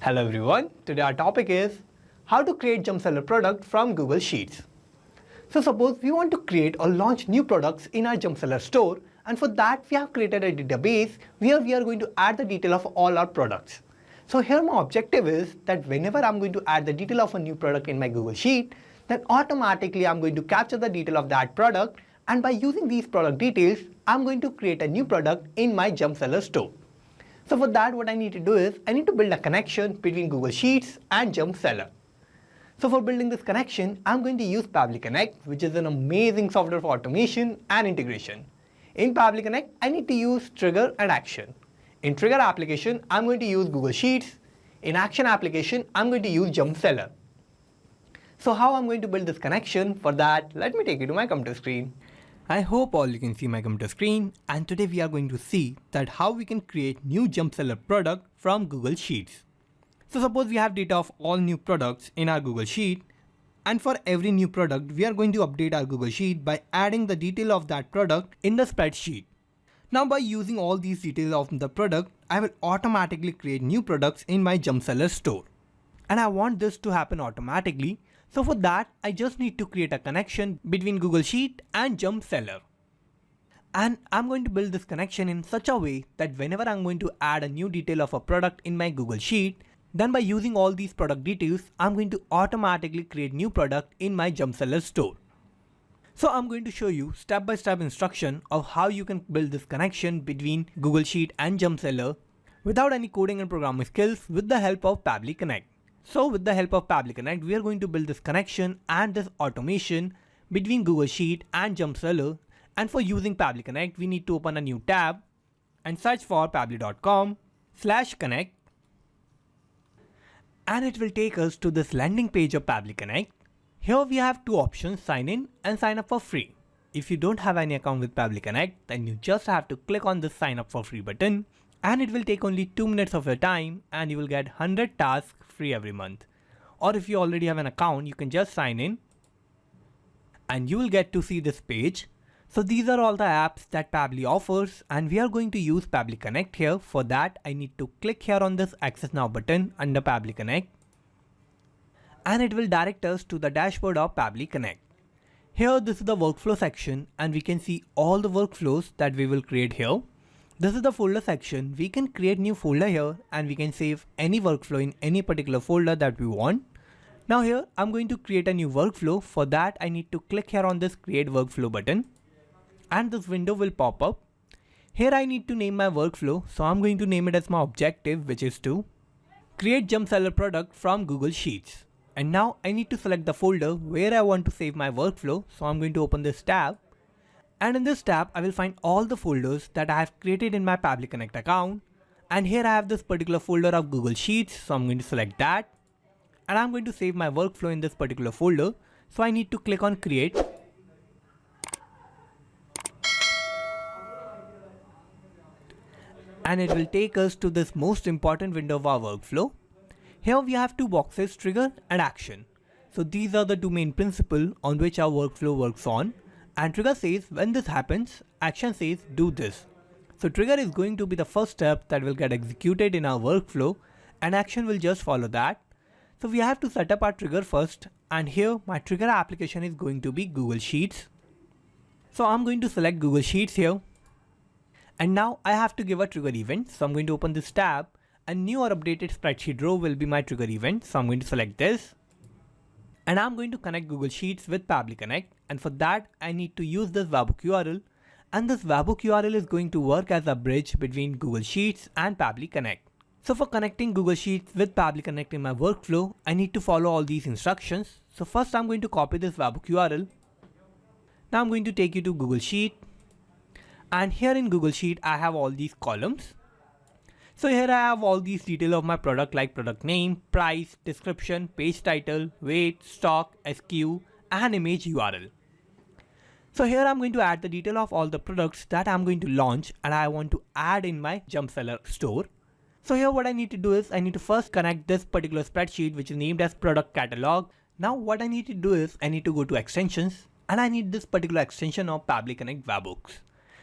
Hello everyone, today our topic is how to create Jumpseller product from Google Sheets. So suppose we want to create or launch new products in our Jumpseller store, and for that we have created a database where we are going to add the detail of all our products. So here my objective is that whenever I'm going to add the detail of a new product in my Google Sheet, then automatically I'm going to capture the detail of that product, and by using these product details, I'm going to create a new product in my Jumpseller store. So for that, what I need to do is, I need to build a connection between Google Sheets and Jumpseller. So for building this connection, I'm going to use Pabbly Connect, which is an amazing software for automation and integration. In Pabbly Connect, I need to use trigger and action. In trigger application, I'm going to use Google Sheets. In action application, I'm going to use Jumpseller. So how I'm going to build this connection? For that, let me take you to my computer screen. I hope all you can see my computer screen, and today we are going to see that how we can create new Jumpseller product from Google Sheets. So suppose we have data of all new products in our Google Sheet, and for every new product we are going to update our Google Sheet by adding the detail of that product in the spreadsheet. Now by using all these details of the product, I will automatically create new products in my Jumpseller store. And I want this to happen automatically. So for that, I just need to create a connection between Google Sheet and Jumpseller. And I'm going to build this connection in such a way that whenever I'm going to add a new detail of a product in my Google Sheet, then by using all these product details, I'm going to automatically create new product in my Jumpseller store. So I'm going to show you step-by-step instruction of how you can build this connection between Google Sheet and Jumpseller without any coding and programming skills with the help of Pabbly Connect. So with the help of Pabbly Connect, we are going to build this connection and this automation between Google Sheet and Jumpseller. And for using Pabbly Connect, we need to open a new tab and search for pabbly.com/connect. And it will take us to this landing page of Pabbly Connect. Here we have two options, sign in and sign up for free. If you don't have any account with Pabbly Connect, then you just have to click on this sign up for free button. And it will take only 2 minutes of your time, and you will get 100 tasks free every month. Or if you already have an account, you can just sign in and you will get to see this page. So these are all the apps that Pabbly offers, and we are going to use Pabbly Connect here. For that, I need to click here on this Access Now button under Pabbly Connect, and it will direct us to the dashboard of Pabbly Connect. Here, this is the workflow section, and we can see all the workflows that we will create here. This is the folder section. We can create new folder here, and we can save any workflow in any particular folder that we want. Now here, I'm going to create a new workflow. For that, I need to click here on this create workflow button, and this window will pop up. Here I need to name my workflow. So I'm going to name it as my objective, which is to create Jumpseller product from Google Sheets. And now I need to select the folder where I want to save my workflow. So I'm going to open this tab. And in this tab, I will find all the folders that I have created in my Pabbly Connect account. And here I have this particular folder of Google Sheets. So I'm going to select that. And I'm going to save my workflow in this particular folder. So I need to click on create. And it will take us to this most important window of our workflow. Here we have two boxes, trigger and action. So these are the two main principles on which our workflow works on. And trigger says when this happens, action says do this. So trigger is going to be the first step that will get executed in our workflow, and action will just follow that. So we have to set up our trigger first, and here my trigger application is going to be Google Sheets. So I'm going to select Google Sheets here. And now I have to give a trigger event. So I'm going to open this tab, and new or updated spreadsheet row will be my trigger event. So I'm going to select this. And I'm going to connect Google Sheets with Pabbly Connect, and for that I need to use this webhook URL, and this webhook URL is going to work as a bridge between Google Sheets and Pabbly Connect. So for connecting Google Sheets with Pabbly Connect in my workflow, I need to follow all these instructions. So first I'm going to copy this webhook URL. Now I'm going to take you to Google Sheet, and here in Google Sheet I have all these columns. So here I have all these details of my product like product name, price, description, page title, weight, stock, SKU, and image URL. So here I'm going to add the detail of all the products that I'm going to launch and I want to add in my Jumpseller store. So here what I need to do is I need to first connect this particular spreadsheet which is named as product catalog. Now what I need to do is I need to go to extensions, and I need this particular extension of Pabbly Connect webhooks.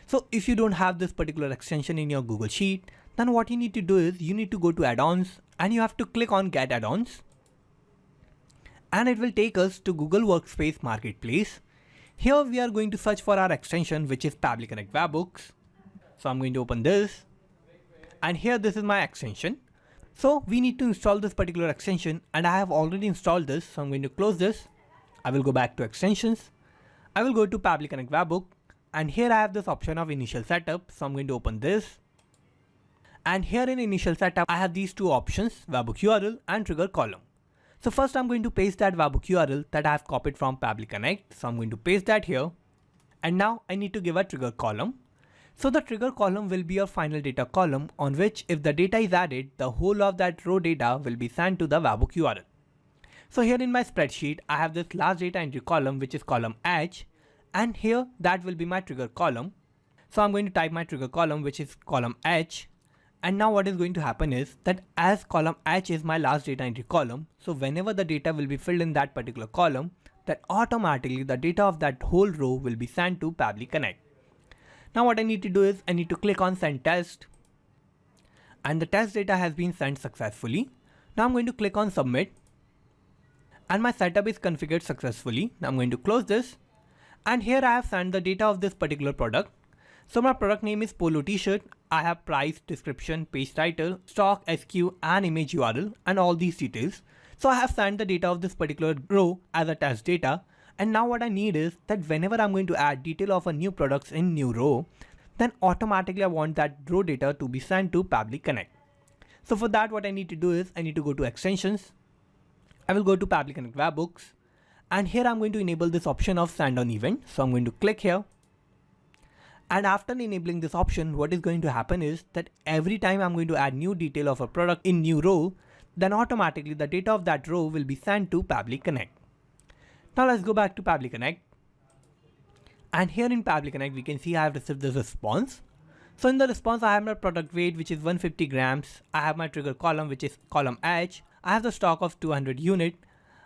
So if you don't have this particular extension in your Google Sheet, then what you need to do is you need to go to add-ons and you have to click on Get Add-ons, and it will take us to Google Workspace Marketplace. Here we are going to search for our extension, which is Pabbly Connect Webhooks. So I'm going to open this, and here this is my extension. So we need to install this particular extension, and I have already installed this. So I'm going to close this. I will go back to extensions. I will go to Pabbly Connect Webhook, and here I have this option of initial setup. So I'm going to open this. And here in initial setup, I have these two options, webhook URL and trigger column. So first I'm going to paste that webhook URL that I have copied from Pabbly Connect. So I'm going to paste that here. And now I need to give a trigger column. So the trigger column will be your final data column, on which if the data is added, the whole of that row data will be sent to the webhook URL. So here in my spreadsheet, I have this last data entry column, which is column H, and here that will be my trigger column. So I'm going to type my trigger column, which is column H. And now what is going to happen is that as column H is my last data entry column, so whenever the data will be filled in that particular column, that automatically the data of that whole row will be sent to Pabbly Connect. Now what I need to do is I need to click on send test, and the test data has been sent successfully. Now I'm going to click on submit, and my setup is configured successfully. Now I'm going to close this, and here I have sent the data of this particular product. So my product name is Polo T-shirt. I have price, description, page title, stock, SQ, and image URL, and all these details. So I have sent the data of this particular row as a test data. And now what I need is that whenever I'm going to add detail of a new products in new row, then automatically I want that row data to be sent to Pabbly Connect. So for that, what I need to do is I need to go to extensions. I will go to Pabbly Connect Webhooks, and here I'm going to enable this option of send on event. So I'm going to click here. And after enabling this option, what is going to happen is that every time I'm going to add new detail of a product in new row, then automatically the data of that row will be sent to Pabbly Connect. Now let's go back to Pabbly Connect. And here in Pabbly Connect, we can see I have received this response. So in the response, I have my product weight, which is 150 grams. I have my trigger column, which is column H. I have the stock of 200 unit.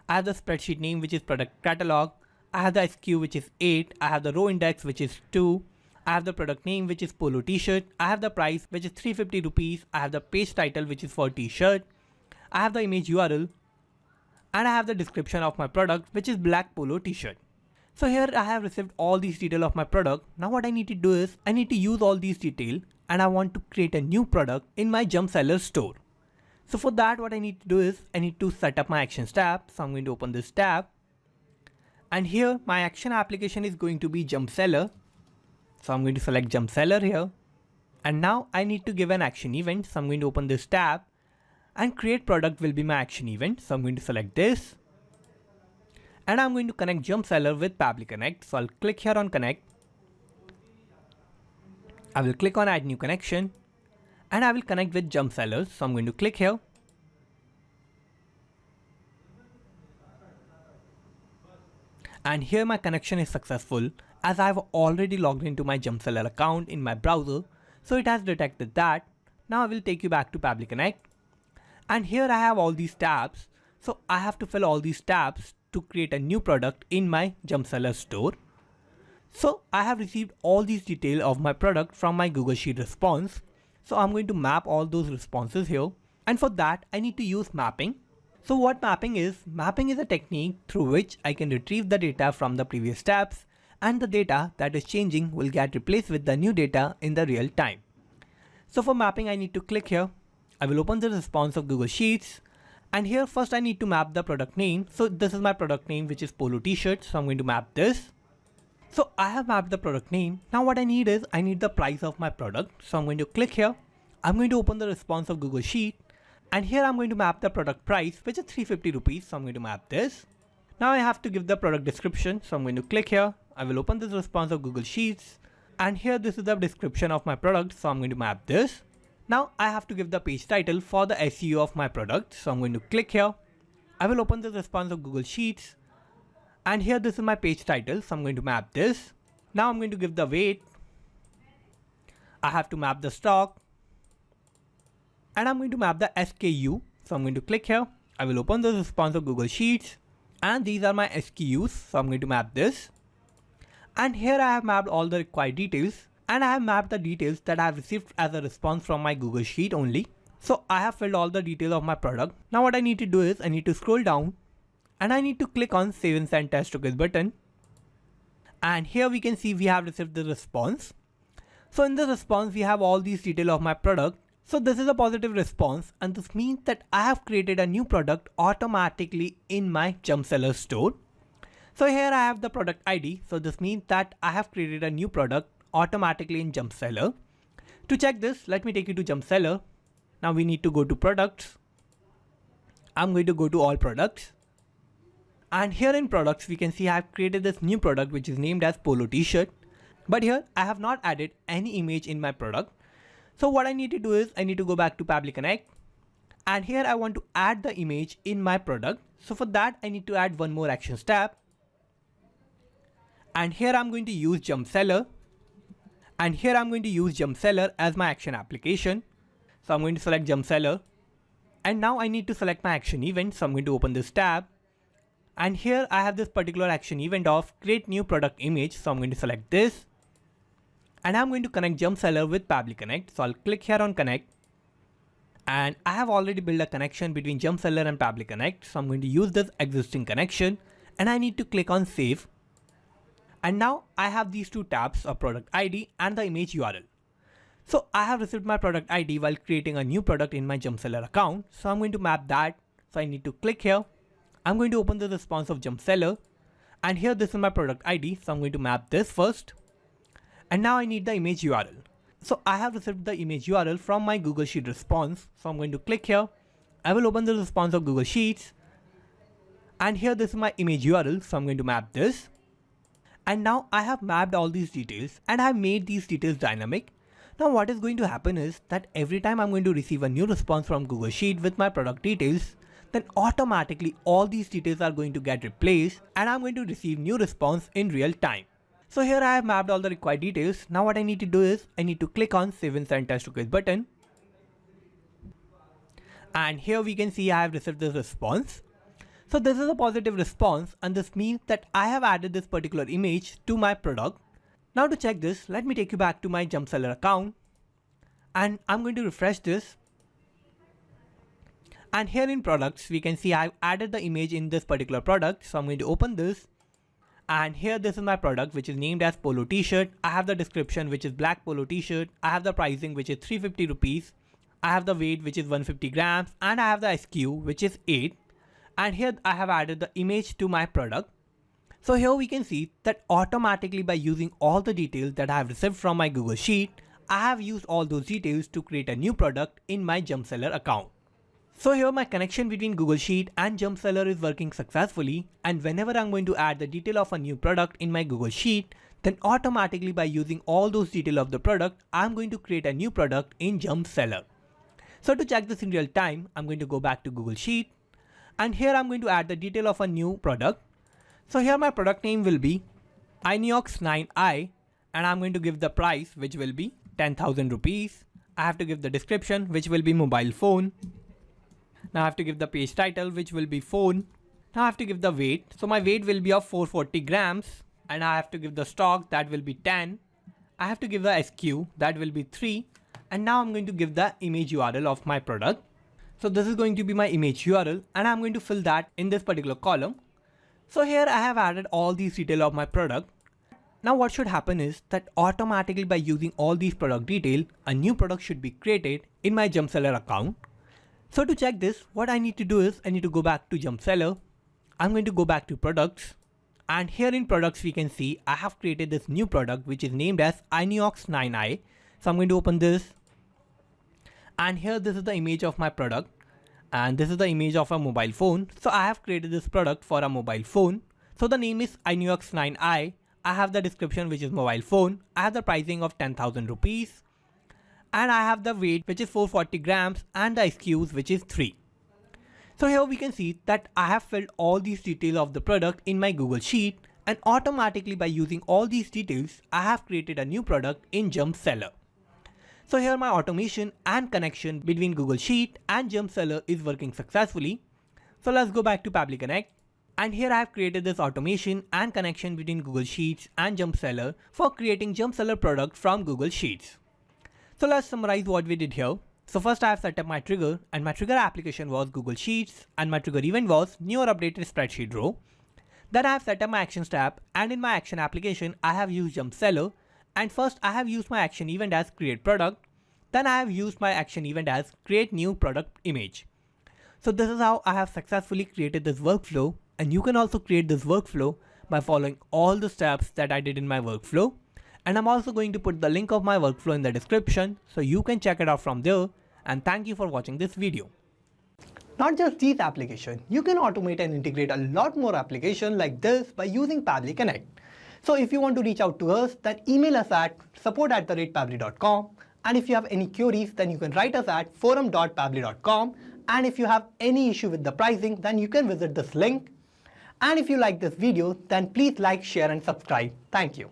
I have the spreadsheet name, which is product catalog. I have the SQ, which is 8. I have the row index, which is 2. I have the product name, which is Polo T-shirt. I have the price, which is 350 rupees. I have the page title, which is for T-shirt. I have the image URL, and I have the description of my product, which is black Polo T-shirt. So here I have received all these details of my product. Now what I need to do is I need to use all these details, and I want to create a new product in my Jumpseller store. So for that, what I need to do is I need to set up my actions tab. So I'm going to open this tab, and here my action application is going to be Jumpseller. So I'm going to select Jumpseller here, and now I need to give an action event. So I'm going to open this tab, and create product will be my action event. So I'm going to select this, and I'm going to connect Jumpseller with Pabbly Connect. So I'll click here on connect. I will click on add new connection, and I will connect with Jumpseller. So I'm going to click here. And here my connection is successful, as I have already logged into my Jumpseller account in my browser. So it has detected that. Now I will take you back to Pabbly Connect. And here I have all these tabs. So I have to fill all these tabs to create a new product in my Jumpseller store. So I have received all these details of my product from my Google Sheet response. So I'm going to map all those responses here. And for that, I need to use mapping. So what mapping is? Mapping is a technique through which I can retrieve the data from the previous tabs, and the data that is changing will get replaced with the new data in the real time. So for mapping, I need to click here. I will open the response of Google Sheets, and here first I need to map the product name. So this is my product name, which is Polo T-shirt. So I'm going to map this. So I have mapped the product name. Now what I need is I need the price of my product. So I'm going to click here. I'm going to open the response of Google Sheet, and here I'm going to map the product price, which is 350 rupees. So I'm going to map this. Now I have to give the product description. So I'm going to click here. I will open this response of Google Sheets, and here this is the description of my product. So I'm going to map this. Now I have to give the page title for the SEO of my product. So I'm going to click here. I will open the response of Google Sheets, and here this is my page title. So I'm going to map this. Now I'm going to give the weight. I have to map the stock, and I'm going to map the SKU. So I'm going to click here. I will open the response of Google Sheets, and these are my SKUs. So I'm going to map this. And here I have mapped all the required details, and I have mapped the details that I have received as a response from my Google Sheet only. So I have filled all the details of my product. Now what I need to do is I need to scroll down and I need to click on Save and Send Test Request button. And here we can see we have received the response. So in the response, we have all these details of my product. So this is a positive response, and this means that I have created a new product automatically in my Jumpseller store. So here I have the product ID. So this means that I have created a new product automatically in Jumpseller. To check this, let me take you to Jumpseller. Now we need to go to products. I'm going to go to all products. And here in products, we can see I have created this new product which is named as Polo T-shirt. But here I have not added any image in my product. So what I need to do is I need to go back to Pabbly Connect. And here I want to add the image in my product. So for that, I need to add one more action step. And here I'm going to use Jumpseller. And here I'm going to use Jumpseller as my action application. So I'm going to select Jumpseller. And now I need to select my action event. So I'm going to open this tab. And here I have this particular action event of create new product image. So I'm going to select this. And I'm going to connect Jumpseller with Pabbly Connect. So I'll click here on Connect. And I have already built a connection between Jumpseller and Pabbly Connect. So I'm going to use this existing connection. And I need to click on Save. And now I have these two tabs of product ID and the image URL. So I have received my product ID while creating a new product in my Jumpseller account. So I'm going to map that. So I need to click here. I'm going to open the response of Jumpseller. And here this is my product ID. So I'm going to map this first. And now I need the image URL. So I have received the image URL from my Google Sheet response. So I'm going to click here. I will open the response of Google Sheets. And here this is my image URL. So I'm going to map this. And now I have mapped all these details and I have made these details dynamic. Now what is going to happen is that every time I'm going to receive a new response from Google Sheet with my product details, then automatically all these details are going to get replaced and I'm going to receive new response in real time. So here I have mapped all the required details. Now what I need to do is I need to click on Save and Send Test Request button. And here we can see I have received this response. So this is a positive response and this means that I have added this particular image to my product. Now to check this, let me take you back to my Jumpseller account. And I'm going to refresh this. And here in products, we can see I've added the image in this particular product. So I'm going to open this. And here this is my product which is named as Polo T-shirt. I have the description which is black Polo T-shirt. I have the pricing which is 350 rupees. I have the weight which is 150 grams. And I have the SKU which is 8. And here I have added the image to my product. So here we can see that automatically by using all the details that I have received from my Google Sheet, I have used all those details to create a new product in my Jumpseller account. So here my connection between Google Sheet and Jumpseller is working successfully, and whenever I'm going to add the detail of a new product in my Google Sheet, then automatically by using all those details of the product, I'm going to create a new product in Jumpseller. So to check this in real time, I'm going to go back to Google Sheet, and here I'm going to add the detail of a new product. So here my product name will be Inox 9i, and I'm going to give the price which will be 10,000 rupees. I have to give the description which will be mobile phone. Now I have to give the page title which will be phone. Now I have to give the weight. So my weight will be of 440 grams and I have to give the stock that will be 10. I have to give the SKU that will be 3. And now I'm going to give the image URL of my product. So this is going to be my image URL and I'm going to fill that in this particular column. So here I have added all these details of my product. Now what should happen is that automatically by using all these product details, a new product should be created in my Jumpseller account. So to check this, what I need to do is I need to go back to Jumpseller. I'm going to go back to products. And here in products, we can see I have created this new product which is named as Inox 9i. So I'm going to open this. And here this is the image of my product. And this is the image of a mobile phone. So I have created this product for a mobile phone. So the name is Inox 9i. I have the description which is mobile phone. I have the pricing of 10,000 rupees. And I have the weight which is 440 grams and the SKUs which is 3. So here we can see that I have filled all these details of the product in my Google Sheet, and automatically by using all these details, I have created a new product in Jumpseller. So here my automation and connection between Google Sheet and Jumpseller is working successfully. So let's go back to Pabbly Connect. And here I have created this automation and connection between Google Sheets and Jumpseller for creating Jumpseller product from Google Sheets. So let's summarize what we did here. So first I have set up my trigger, and my trigger application was Google Sheets, and my trigger event was new or updated spreadsheet row. Then I have set up my actions tab, and in my action application I have used Jumpseller, and first I have used my action event as create product. Then I have used my action event as create new product image. So this is how I have successfully created this workflow, and you can also create this workflow by following all the steps that I did in my workflow. And I'm also going to put the link of my workflow in the description so you can check it out from there. And thank you for watching this video. Not just these applications, you can automate and integrate a lot more applications like this by using Pabbly Connect. So if you want to reach out to us, then email us at support@pabbly.com. And if you have any queries, then you can write us at forum.pabbly.com. And if you have any issue with the pricing, then you can visit this link. And if you like this video, then please like, share and subscribe. Thank you.